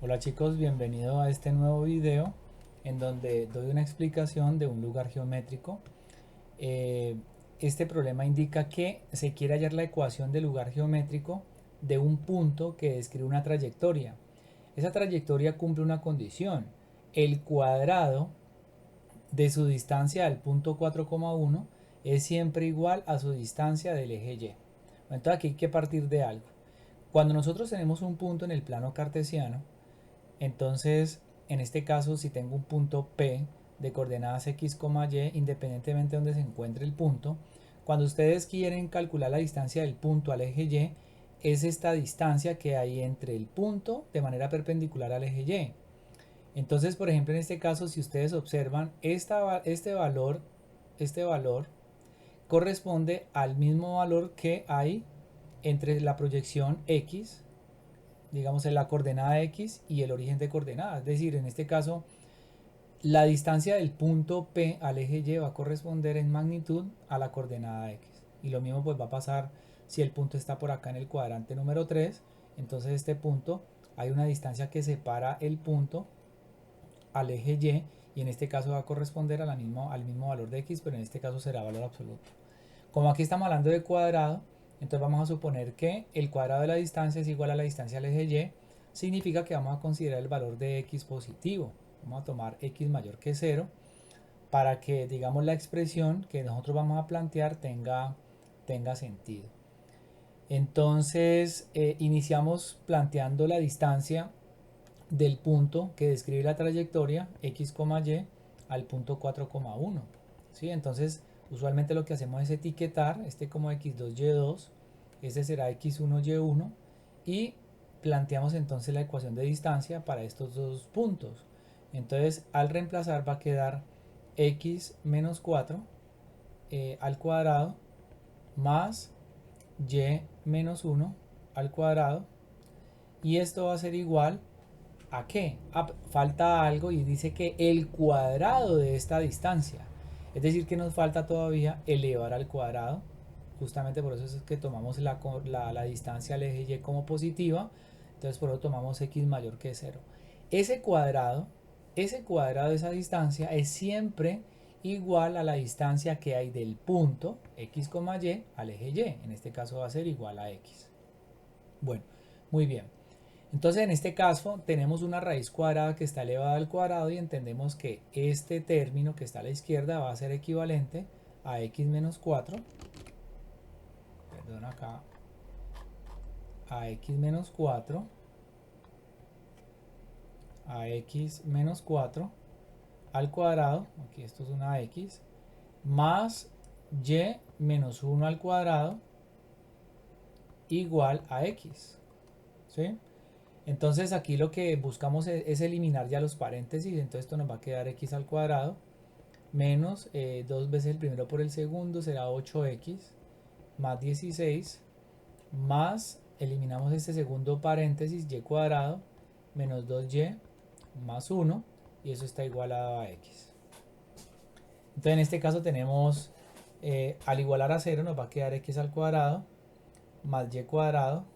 Hola chicos, bienvenido a este nuevo video en donde doy una explicación de un lugar geométrico. Eh, este problema indica que se quiere hallar la ecuación del lugar geométrico de un punto que describe una trayectoria. Esa trayectoria cumple una condición: el cuadrado de su distancia al punto 4,1 es siempre igual a su distancia del eje Y. Entonces aquí hay que partir de algo. Cuando nosotros tenemos un punto en el plano cartesiano, entonces, en este caso, si tengo un punto P de coordenadas x, y, independientemente de donde se encuentre el punto, cuando ustedes quieren calcular la distancia del punto al eje Y, es esta distancia que hay entre el punto de manera perpendicular al eje Y. Entonces, por ejemplo, en este caso, si ustedes observan, este valor corresponde al mismo valor que hay entre la proyección x, digamos en la coordenada x, y el origen de coordenadas. Es decir, en este caso la distancia del punto P al eje Y va a corresponder en magnitud a la coordenada x. Y lo mismo pues va a pasar si el punto está por acá en el cuadrante número 3. Entonces este punto, hay una distancia que separa el punto al eje Y en este caso va a corresponder al mismo valor de x, pero en este caso será valor absoluto. Como aquí estamos hablando de cuadrado, entonces vamos a suponer que el cuadrado de la distancia es igual a la distancia al eje Y. Significa que vamos a considerar el valor de x positivo. Vamos a tomar x mayor que 0 para que, digamos, la expresión que nosotros vamos a plantear tenga sentido. Entonces iniciamos planteando la distancia del punto que describe la trayectoria x, y al punto 4,1. ¿Sí? Entonces usualmente lo que hacemos es etiquetar este como x2y2, este será x1y1, y planteamos entonces la ecuación de distancia para estos dos puntos. Entonces al reemplazar va a quedar x menos 4 al cuadrado más y menos 1 al cuadrado, y esto va a ser igual ¿a qué? Falta algo y dice que el cuadrado de esta distancia. Es decir, que nos falta todavía elevar al cuadrado. Justamente por eso es que tomamos la distancia al eje Y como positiva. Entonces por eso tomamos x mayor que 0. Ese cuadrado, ese cuadrado de esa distancia es siempre igual a la distancia que hay del punto x, y al eje Y. En este caso va a ser igual a x. Bueno, muy bien. Entonces en este caso tenemos una raíz cuadrada que está elevada al cuadrado y entendemos que este término que está a la izquierda va a ser equivalente a x menos 4, perdón acá, a x menos 4, a x menos 4 al cuadrado, aquí esto es una x, más y menos 1 al cuadrado igual a x. ¿Sí? Entonces aquí lo que buscamos es eliminar ya los paréntesis, entonces esto nos va a quedar x al cuadrado menos 2 veces el primero por el segundo será 8x más 16, más eliminamos este segundo paréntesis y cuadrado menos 2y más 1, y eso está igualado a x. Entonces en este caso tenemos al igualar a 0 nos va a quedar x al cuadrado más y cuadrado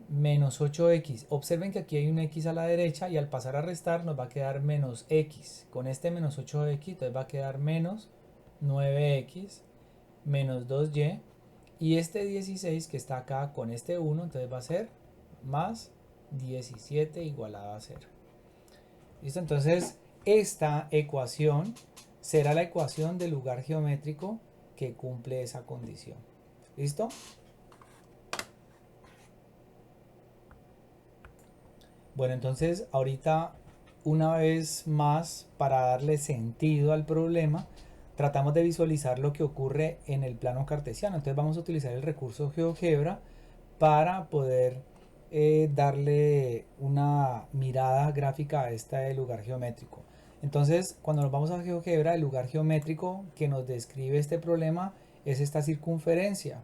menos 8x. Observen que aquí hay un x a la derecha y al pasar a restar nos va a quedar menos x. Con este menos 8x entonces va a quedar menos 9x menos 2y, y este 16 que está acá con este 1 entonces va a ser más 17 igualado a 0. ¿Listo? Entonces esta ecuación será la ecuación del lugar geométrico que cumple esa condición. ¿Listo? Bueno, entonces ahorita una vez más, para darle sentido al problema, tratamos de visualizar lo que ocurre en el plano cartesiano. Entonces vamos a utilizar el recurso GeoGebra para poder darle una mirada gráfica a este lugar geométrico. Entonces cuando nos vamos a GeoGebra, el lugar geométrico que nos describe este problema es esta circunferencia.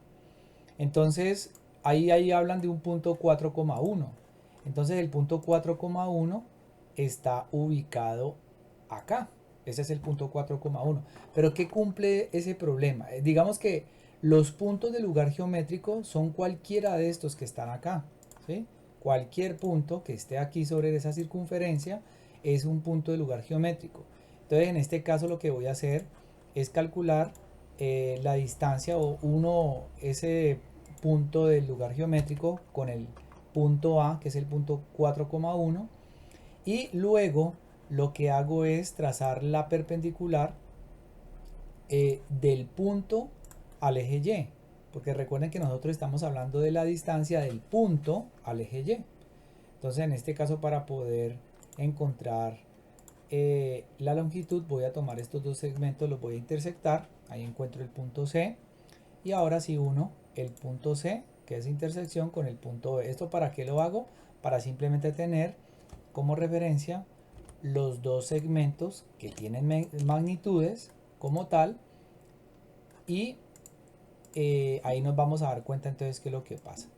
Entonces ahí hablan de un punto 4,1. Entonces el punto 4,1 está ubicado acá. Ese es el punto 4,1. Pero ¿qué cumple ese problema? Digamos que los puntos del lugar geométrico son cualquiera de estos que están acá. ¿Sí? cualquier punto que esté aquí sobre esa circunferencia es un punto de lugar geométrico. Entonces en este caso lo que voy a hacer es calcular la distancia ese punto del lugar geométrico con el punto A, que es el punto 4,1, y luego lo que hago es trazar la perpendicular del punto al eje Y, porque recuerden que nosotros estamos hablando de la distancia del punto al eje Y. Entonces en este caso, para poder encontrar la longitud, voy a tomar estos dos segmentos, los voy a intersectar, ahí encuentro el punto C, y ahora si uno el punto C, que es intersección, con el punto B. ¿Esto para qué lo hago? Para simplemente tener como referencia los dos segmentos que tienen magnitudes como tal, y ahí nos vamos a dar cuenta entonces qué es lo que pasa.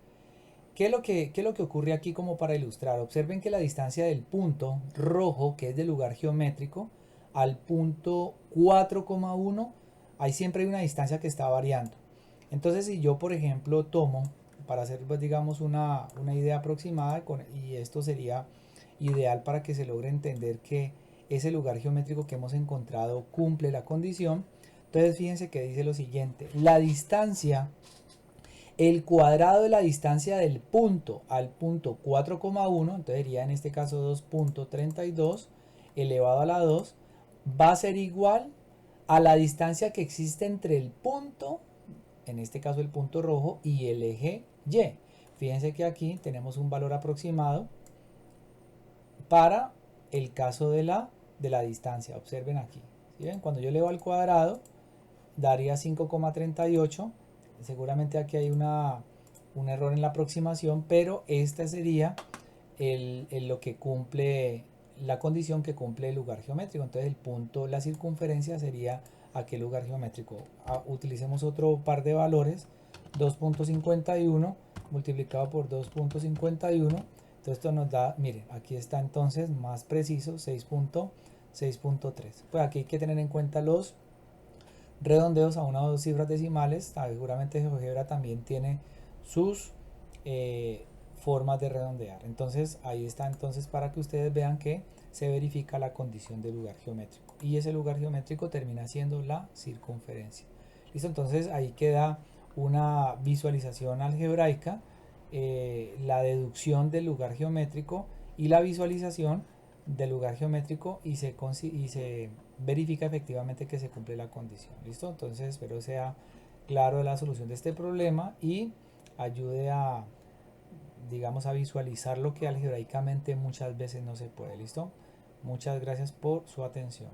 ¿Qué es lo que ocurre aquí como para ilustrar? Observen que la distancia del punto rojo, que es del lugar geométrico, al punto 4,1, ahí siempre hay una distancia que está variando. Entonces si yo por ejemplo tomo, para hacer pues, digamos una idea aproximada, y esto sería ideal para que se logre entender que ese lugar geométrico que hemos encontrado cumple la condición. Entonces fíjense que dice lo siguiente: la distancia, el cuadrado de la distancia del punto al punto 4,1, entonces sería en este caso 2.32 elevado a la 2, va a ser igual a la distancia que existe entre el punto, en este caso el punto rojo, y el eje Y. Fíjense que aquí tenemos un valor aproximado para el caso de la distancia. Observen aquí, ¿sí ven? Cuando yo elevo al cuadrado daría 5,38. Seguramente aquí hay un error en la aproximación, pero esta sería lo que cumple, la condición que cumple el lugar geométrico. Entonces el punto, la circunferencia sería aquel lugar geométrico. Utilicemos otro par de valores: 2.51 multiplicado por 2.51. Entonces esto nos da, miren, aquí está entonces más preciso, 6.3. Pues aquí hay que tener en cuenta los redondeos a una o dos cifras decimales. Seguramente GeoGebra también tiene sus formas de redondear. Entonces ahí está, entonces, para que ustedes vean que se verifica la condición del lugar geométrico, y ese lugar geométrico termina siendo la circunferencia. Listo, entonces ahí queda una visualización algebraica, la deducción del lugar geométrico y la visualización del lugar geométrico, y se verifica efectivamente que se cumple la condición. ¿Listo? Entonces espero sea claro la solución de este problema y ayude a, digamos, a visualizar lo que algebraicamente muchas veces no se puede. ¿Listo? Muchas gracias por su atención.